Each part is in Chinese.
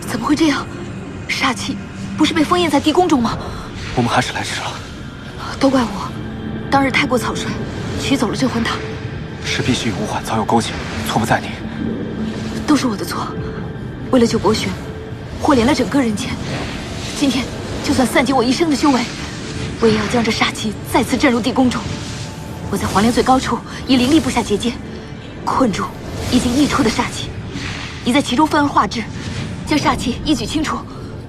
怎么会这样？煞气不是被封印在地宫中吗？我们还是来迟了。都怪我，当日太过草率，取走了镇魂塔。是必须与吴缓早有勾结，错不在你。都是我的错。为了救博轩，祸连了整个人间。今天就算散尽我一生的修为，我也要将这煞气再次震入地宫中。我在黄莲最高处以灵力布下结界，困住已经溢出的煞气。你在其中分而化之，将煞气一举清除。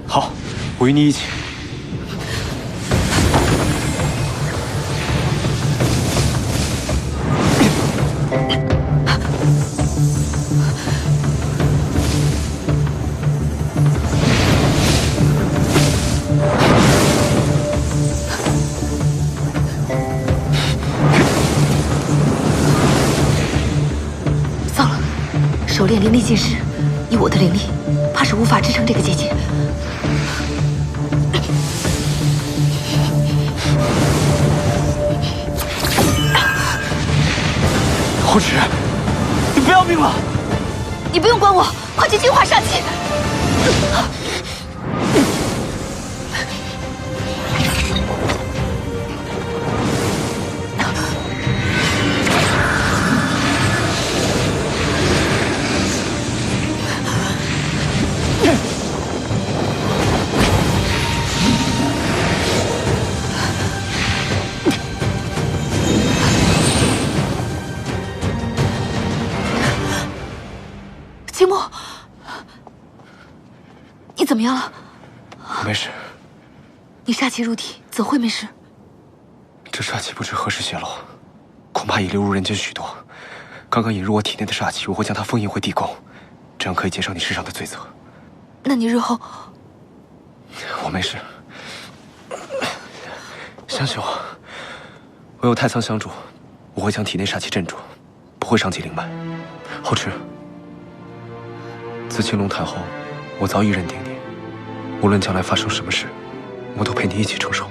好，我与你一起。糟了，手炼灵力尽失，以我的灵力，怕是无法支撑这个结界。红芷，你不要命了！你不用管我，快去净化煞气。秦墨，你怎么样了？我没事。你煞气入体，怎会没事？这煞气不知何时泄露，恐怕已流入人间许多。刚刚引入我体内的煞气，我会将它封印回地宫，这样可以减少你身上的罪责。那你日后……我没事，相信我，我有太仓相助，我会将体内煞气镇住，不会伤及灵脉。后池，自青龙台后，我早已认定你，无论将来发生什么事，我都陪你一起承受。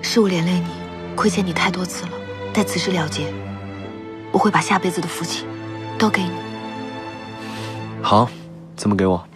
是我连累你，亏欠你太多次了，待此事了结，我会把下辈子的福气都给你。好，怎么给我？